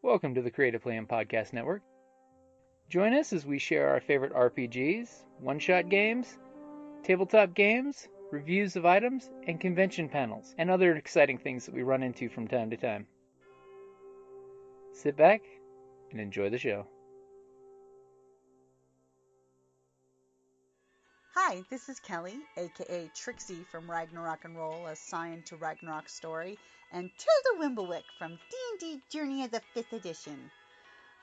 Welcome to the Creative Plan Podcast Network. Join us as we share our favorite RPGs, one-shot games, tabletop games, reviews of items, and convention panels, and other exciting things that we run into from time to time. Sit back and enjoy the show. Hi, this is Kelly, aka Trixie from Ragnarok and Roll, a Scion to Ragnarok story, and Tilda Wimblewick from D&D Journey of the 5th Edition.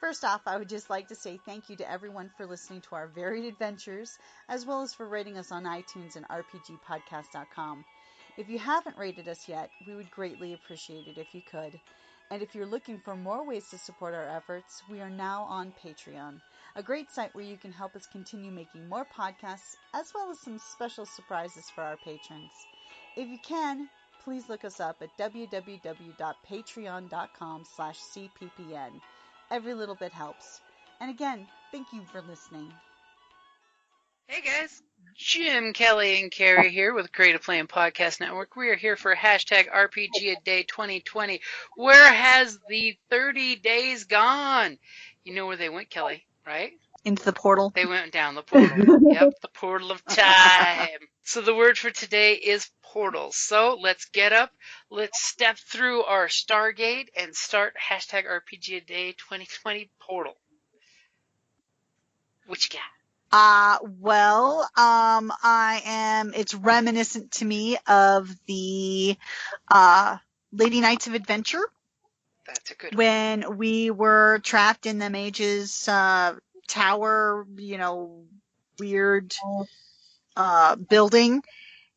First off, I would just like to say thank you to everyone for listening to our varied adventures, as well as for rating us on iTunes and RPGpodcast.com. If you haven't rated us yet, we would greatly appreciate it if you could. And if you're looking for more ways to support our efforts, we are now on Patreon, a great site where you can help us continue making more podcasts, as well as some special surprises for our patrons. If you can, please look us up at www.patreon.com/cppn. Every little bit helps. And again, thank you for listening. Hey guys, Jim, Kelly, and Carrie here with Creative Plan Podcast Network. We are here for hashtag RPGaDAY2020. Where has the 30 days gone? You know where they went, Kelly, right? Into the portal. They went down the portal. Yep, the portal of time. So the word for today is portal. So let's get up, let's step through our Stargate and start hashtag RPGaDAY2020 portal. What you got? It's reminiscent to me of the Lady Knights of Adventure. That's a good one. When we were trapped in the mage's tower, weird building.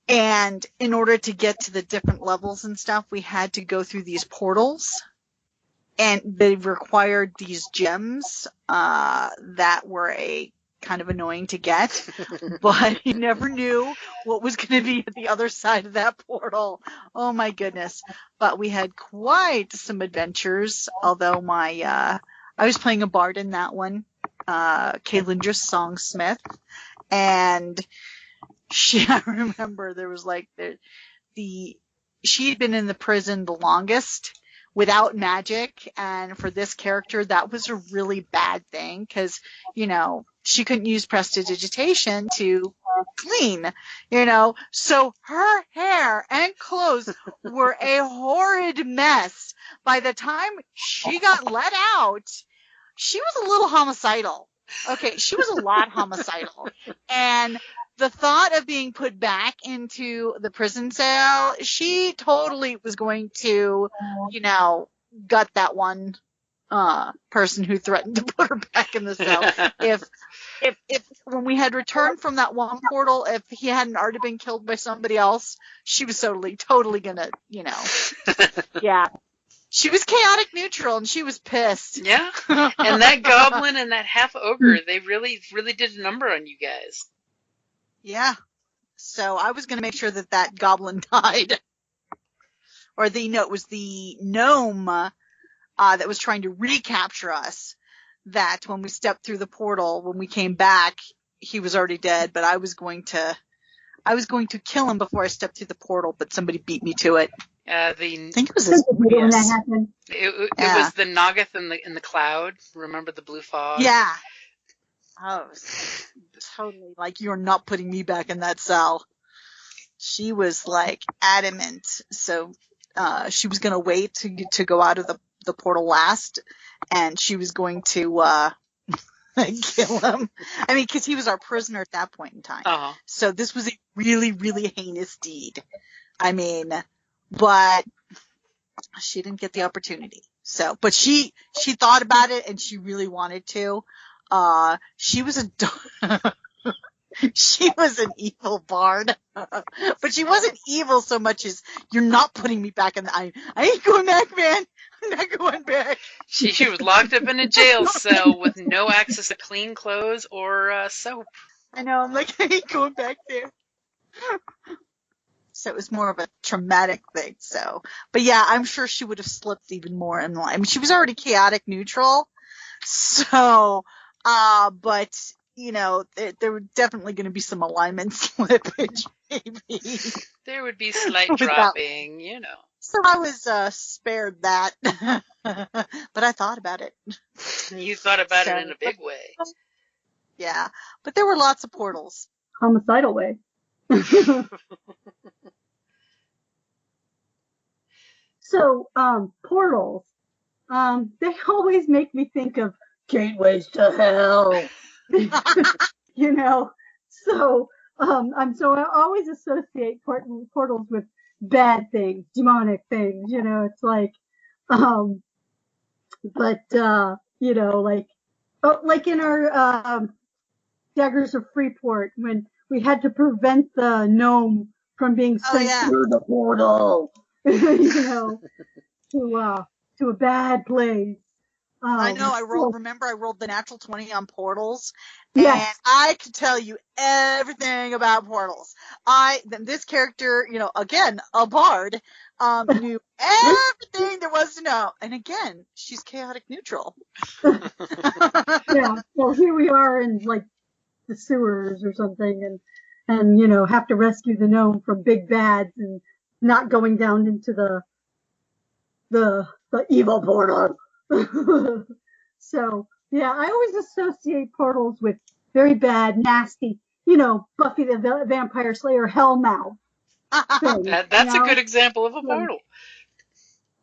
And in order to get to the different levels and stuff, we had to go through these portals. And they required these gems that were kind of annoying to get, but you never knew what was going to be at the other side of that portal. Oh my goodness. But we had quite some adventures, although I was playing a bard in that one, Kalindra Songsmith, and I remember there was she had been in the prison the longest without magic, and for this character, that was a really bad thing, because, she couldn't use prestidigitation to clean, so her hair and clothes were a horrid mess. By the time she got let out, she was a little homicidal. Okay, she was a lot homicidal. And the thought of being put back into the prison cell, she totally was going to, gut that one person who threatened to put her back in the cell. If when we had returned from that one portal, if he hadn't already been killed by somebody else, she was totally gonna, yeah. She was chaotic neutral, and she was pissed. Yeah, and that goblin and that half ogre, they really, really did a number on you guys. Yeah. So I was going to make sure that goblin died. Or it was the gnome that was trying to recapture us, that when we stepped through the portal, when we came back, he was already dead, but I was going to kill him before I stepped through the portal, but somebody beat me to it. I think it was this. When that happened. It was the Nagath in the cloud. Remember the blue fog? Yeah. Oh, totally. You're not putting me back in that cell. She was adamant. So, she was going to wait to go out of the portal last, and she was going to, kill him. I mean, cause he was our prisoner at that point in time. Uh-huh. So this was a really, really heinous deed. I mean, but she didn't get the opportunity. So, but she thought about it, and she really wanted to. She was an evil bard, but she wasn't evil so much as, you're not putting me back in I ain't going back, man. I'm not going back. She was locked up in a jail cell with no access to clean clothes or soap. I know. I'm I ain't going back there. So it was more of a traumatic thing. So, but yeah, I'm sure she would have slipped even more in line. I mean, she was already chaotic neutral. So, but there were definitely going to be some alignment slippage, maybe. There would be slight dropping, So I was spared that, but I thought about it. You thought about it in a big way. Yeah, but there were lots of portals. Homicidal way. So, portals. They always make me think of gateways to hell. You know, so I always associate portals with bad things, demonic things. You know, it's like, like in our Daggers of Freeport when we had to prevent the gnome from being sent through the portal, you know, to a bad place. I know. I rolled the natural 20 on portals, yes. and I could tell you everything about portals. This character, you know, again, a bard, knew everything there was to know. And again, she's chaotic neutral. Yeah. Well, here we are in like the sewers or something, and you know, have to rescue the gnome from big bads and not going down into the evil portal. So yeah, I always associate portals with very bad, nasty, you know, Buffy the Vampire Slayer hellmouth. That's a good example of a portal.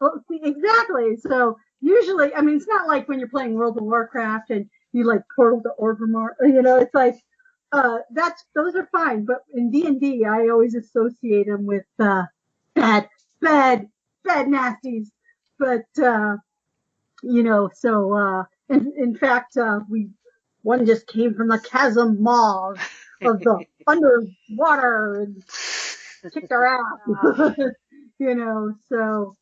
Well, exactly. So usually, I mean, it's not like when you're playing World of Warcraft and you like portal to Orgrimmar. You know, it's like those are fine. But in D&D, I always associate them with bad nasties. But you know, so in fact, one just came from the chasm maw of the underwater and kicked our ass. You know, so.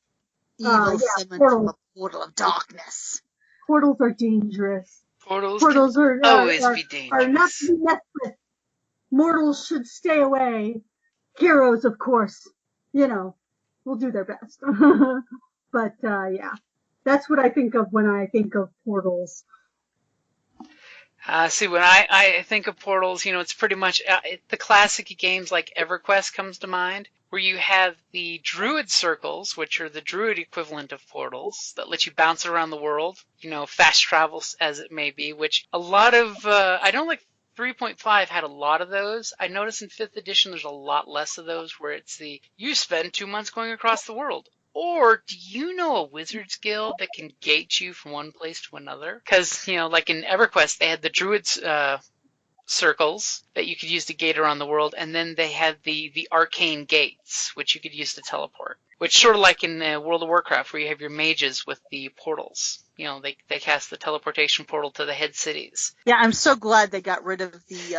Evil summoned from a portal of darkness. Portals are dangerous. Portals are always be dangerous. Are not to be messed with. Mortals should stay away. Heroes, of course, you know, will do their best. But yeah, that's what I think of when I think of portals. See, when I think of portals, you know, it's pretty much the classic games like EverQuest comes to mind, where you have the druid circles, which are the druid equivalent of portals that let you bounce around the world, you know, fast travel as it may be, which a lot of, I don't like 3.5 had a lot of those. I noticed in 5th edition there's a lot less of those where it's you spend 2 months going across the world. Or do you know a wizard's guild that can gate you from one place to another? Because, you know, like in EverQuest, they had the druids circles that you could use to gate around the world, and then they had the arcane gates, which you could use to teleport. Which sort of like in World of Warcraft, where you have your mages with the portals. You know, they cast the teleportation portal to the head cities. Yeah, I'm so glad they got rid of the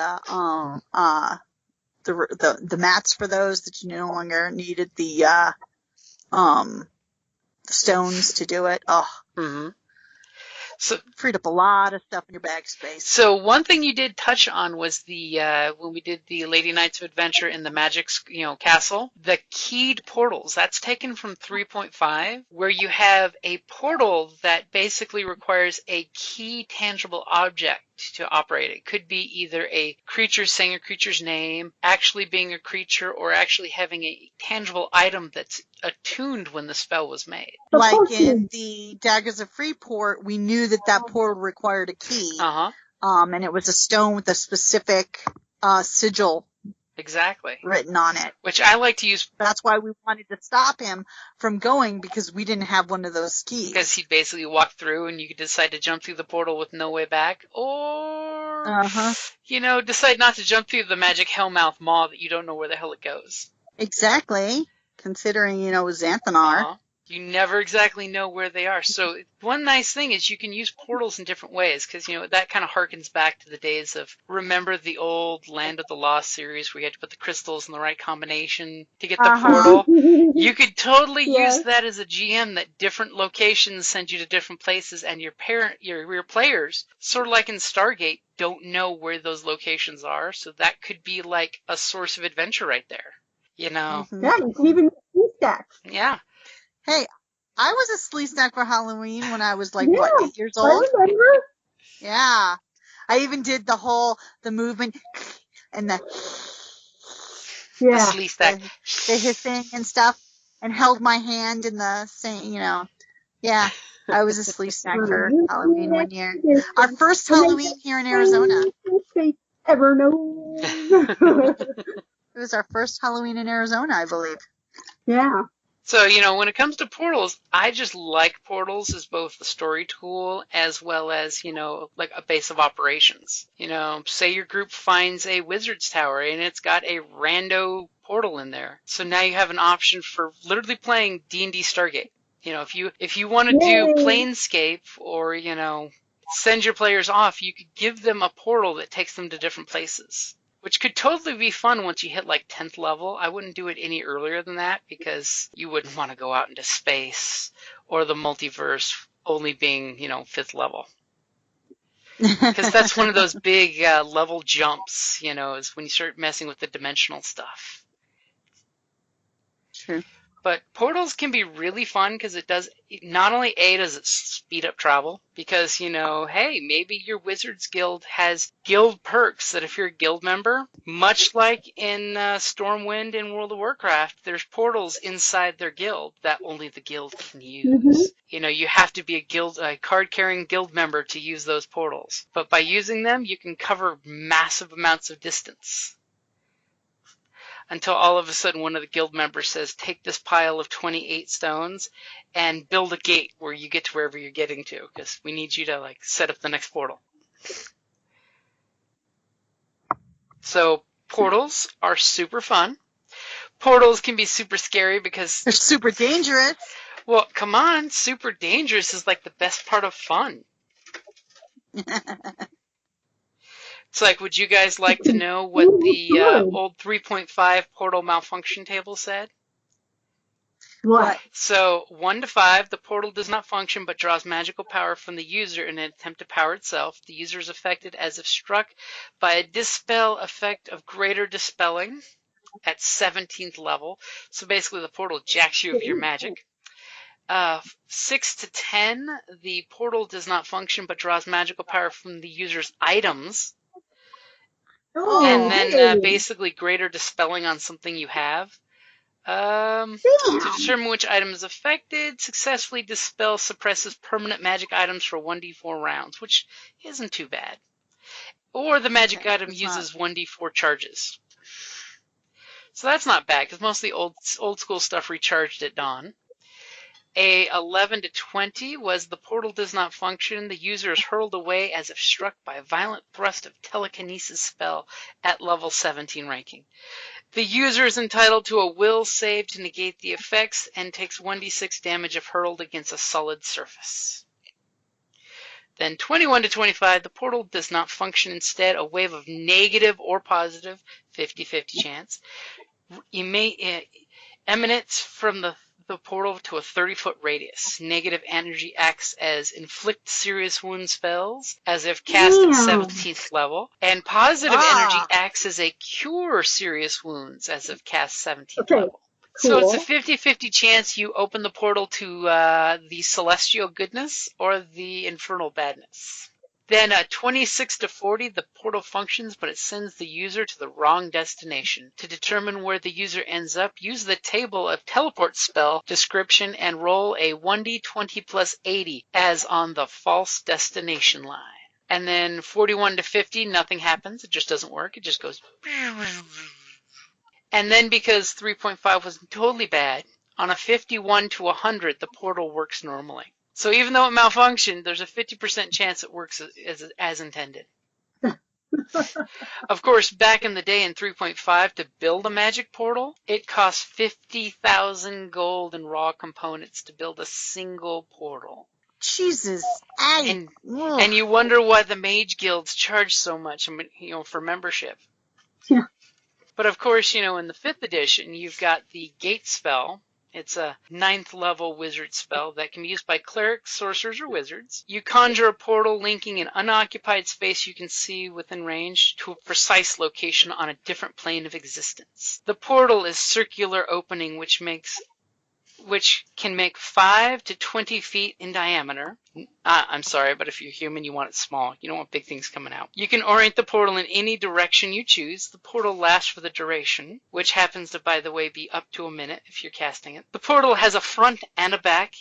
mats for those, that you no longer needed the stones to do it. Oh. Mm-hmm. So freed up a lot of stuff in your bag space. So one thing you did touch on was when we did the Lady Knights of Adventure in the Magic, Castle, the keyed portals. That's taken from 3.5, where you have a portal that basically requires a key tangible object to operate. It could be either a creature saying a creature's name, actually being a creature, or actually having a tangible item that's attuned when the spell was made. Like in the Daggers of Freeport, we knew that portal required a key. Uh-huh. And it was a stone with a specific sigil. Exactly. Written on it. Which I like to use. That's why we wanted to stop him from going, because we didn't have one of those keys. Because he'd basically walk through and you could decide to jump through the portal with no way back. Or, decide not to jump through the magic hellmouth maw that you don't know where the hell it goes. Exactly. Considering, Xanthanar. You never exactly know where they are. So one nice thing is you can use portals in different ways, because, that kind of harkens back to the days of, remember the old Land of the Lost series where you had to put the crystals in the right combination to get the portal? You could totally use that as a GM, that different locations send you to different places, and your players, sort of like in Stargate, don't know where those locations are. So that could be like a source of adventure right there. Yeah, you can even use that. Yeah. Hey, I was a Slee Snack for Halloween when I was 8 years old? I remember. Yeah. I even did the movement and the Slee Snack. The hissing and stuff. and held my hand in the same, Yeah, I was a sleeve snack for Halloween one year. Our first Halloween here in Arizona. Ever known. It was our first Halloween in Arizona, I believe. Yeah. So, when it comes to portals, I just like portals as both the story tool as well as, like a base of operations. Say your group finds a wizard's tower and it's got a rando portal in there. So now you have an option for literally playing D&D Stargate. If you want to do Planescape or, send your players off, you could give them a portal that takes them to different places, which could totally be fun once you hit like 10th level. I wouldn't do it any earlier than that because you wouldn't want to go out into space or the multiverse only being, 5th level. Because that's one of those big level jumps, is when you start messing with the dimensional stuff. True. But portals can be really fun because it does, not only does it speed up travel, because, hey, maybe your Wizards Guild has guild perks that if you're a guild member, much like in Stormwind in World of Warcraft, there's portals inside their guild that only the guild can use. You have to be a card-carrying guild member to use those portals. But by using them, you can cover massive amounts of distance. Until all of a sudden one of the guild members says, take this pile of 28 stones and build a gate where you get to wherever you're getting to, because we need you to set up the next portal. So portals are super fun. Portals can be super scary because they're super dangerous. Well, come on, super dangerous is like the best part of fun. It's like, would you guys like to know what the old 3.5 portal malfunction table said? What? So 1 to 5, the portal does not function but draws magical power from the user in an attempt to power itself. The user is affected as if struck by a dispel effect of greater dispelling at 17th level. So basically the portal jacks you of your magic. 6 to 10, the portal does not function but draws magical power from the user's items. And then basically greater dispelling on something you have. To determine which item is affected, successfully dispel suppresses permanent magic items for 1d4 rounds, which isn't too bad. Or the magic item uses 1d4 charges. So that's not bad, because most of the old school stuff recharged at dawn. A 11 to 20 was the portal does not function. The user is hurled away as if struck by a violent thrust of telekinesis spell at level 17 ranking. The user is entitled to a will save to negate the effects and takes 1d6 damage if hurled against a solid surface. Then 21 to 25, the portal does not function. Instead, a wave of negative or positive, 50-50 chance, emanates from the portal to a 30-foot radius. Negative energy acts as inflict serious wound spells, as if cast at 17th level, and positive energy acts as a cure serious wounds, as if cast 17th level. Cool. So it's a 50-50 chance you open the portal to the celestial goodness or the infernal badness. Then 26 to 40, the portal functions, but it sends the user to the wrong destination. To determine where the user ends up, use the table of teleport spell description and roll a 1d20 plus 80 as on the false destination line. And then 41 to 50, nothing happens. It just doesn't work. It just goes. And then because 3.5 was totally bad, on a 51 to 100, the portal works normally. So even though it malfunctioned, there's a 50% chance it works as intended. Of course, back in the day in 3.5, to build a magic portal, it cost 50,000 gold in raw components to build a single portal. Jesus. And you wonder why the mage guilds charge so much, for membership. Yeah. But of course, in the 5th edition, you've got the gate spell. It's a 9th level wizard spell that can be used by clerics, sorcerers, or wizards. You conjure a portal linking an unoccupied space you can see within range to a precise location on a different plane of existence. The portal is circular opening, which makes which can make 5 to 20 feet in diameter. I'm sorry, but if you're human, you want it small. You don't want big things coming out. You can orient the portal in any direction you choose. The portal lasts for the duration, which happens to, by the way, be up to a minute if you're casting it. The portal has a front and a back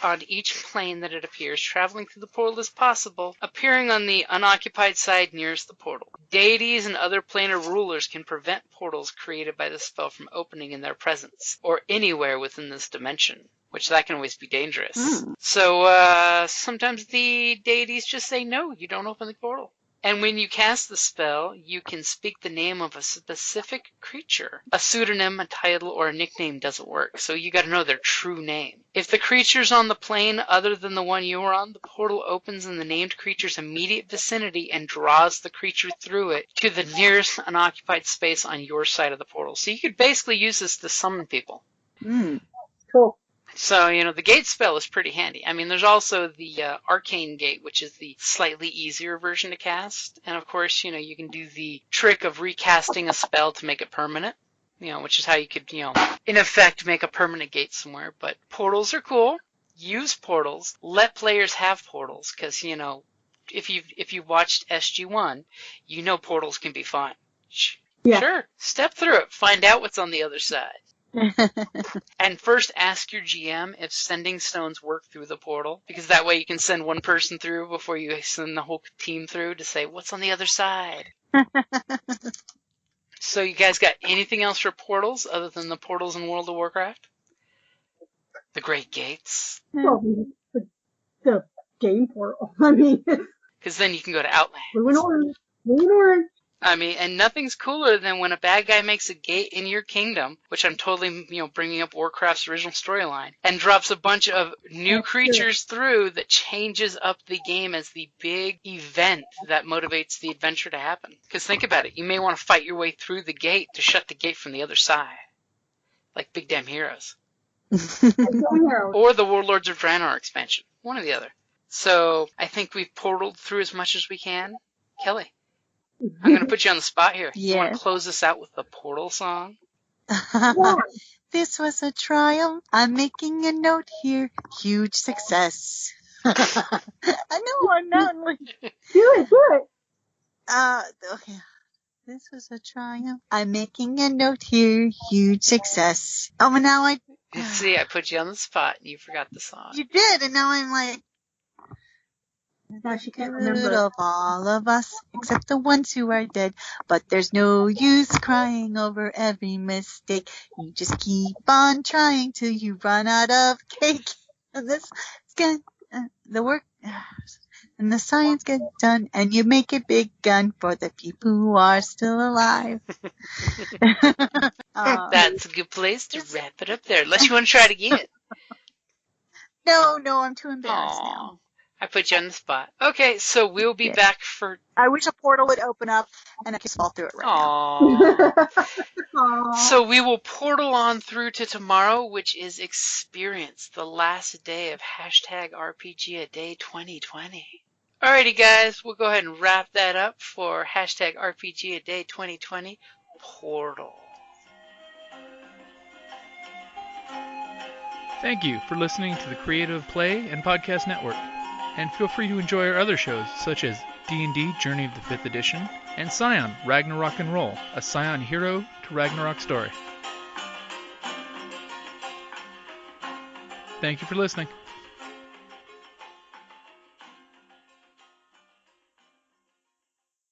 on each plane that it appears. Traveling through the portal is possible, appearing on the unoccupied side nearest the portal. Deities and other planar rulers can prevent portals created by the spell from opening in their presence, or anywhere within this dimension, which that can always be dangerous. So sometimes the deities just say, no, you don't open the portal. And when you cast the spell, you can speak the name of a specific creature. A pseudonym, a title, or a nickname doesn't work, so you got to know their true name. If the creature's on the plane other than the one you are on, the portal opens in the named creature's immediate vicinity and draws the creature through it to the nearest unoccupied space on your side of the portal. So you could basically use this to summon people. Cool. So, the gate spell is pretty handy. I mean, there's also the arcane gate, which is the slightly easier version to cast. And of course, you can do the trick of recasting a spell to make it permanent, which is how you could, in effect, make a permanent gate somewhere. But portals are cool. Use portals. Let players have portals, because, if you've watched SG-1, portals can be fun. Yeah. Sure, step through it. Find out what's on the other side. And first ask your GM if sending stones work through the portal, because that way you can send one person through before you send the whole team through to say, what's on the other side? So you guys got anything else for portals other than the portals in World of Warcraft? The Great Gates? Well, the game portal. I mean, because then you can go to Outlands. blue and orange. I mean, and nothing's cooler than when a bad guy makes a gate in your kingdom, which I'm totally, bringing up Warcraft's original storyline, and drops a bunch of new creatures through that changes up the game as the big event that motivates the adventure to happen. Because think about it, you may want to fight your way through the gate to shut the gate from the other side. Like Big Damn Heroes. Or the Warlords of Draenor expansion. One or the other. So, I think we've portaled through as much as we can. Kelly, I'm going to put you on the spot here. Yes. You want to close this out with the Portal song? This was a triumph. I'm making a note here. Huge success. I know I'm not. Do it. Okay. This was a triumph. I'm making a note here. Huge success. Oh, and now See, I put you on the spot and you forgot the song. You did, and now I'm like. Now she can't Good remember. of all of us, except the ones who are dead. But there's no use crying over every mistake. You just keep on trying till you run out of cake. And this gun, the work, and the science gets done, and you make a big gun for the people who are still alive. That's a good place to wrap it up there, unless you want to try it again. No, I'm too embarrassed now. I put you on the spot. Okay, so we'll be back for... I wish a portal would open up and I could fall through it right now. So we will portal on through to tomorrow, which is Experience, the last day of #RPGaDay2020. Alrighty, guys, we'll go ahead and wrap that up for #RPGaDay2020 Portal. Thank you for listening to the Creative Play and Podcast Network. And feel free to enjoy our other shows, such as D&D Journey of the 5th Edition, and Scion Ragnarok and Roll, a Scion Hero to Ragnarok story. Thank you for listening.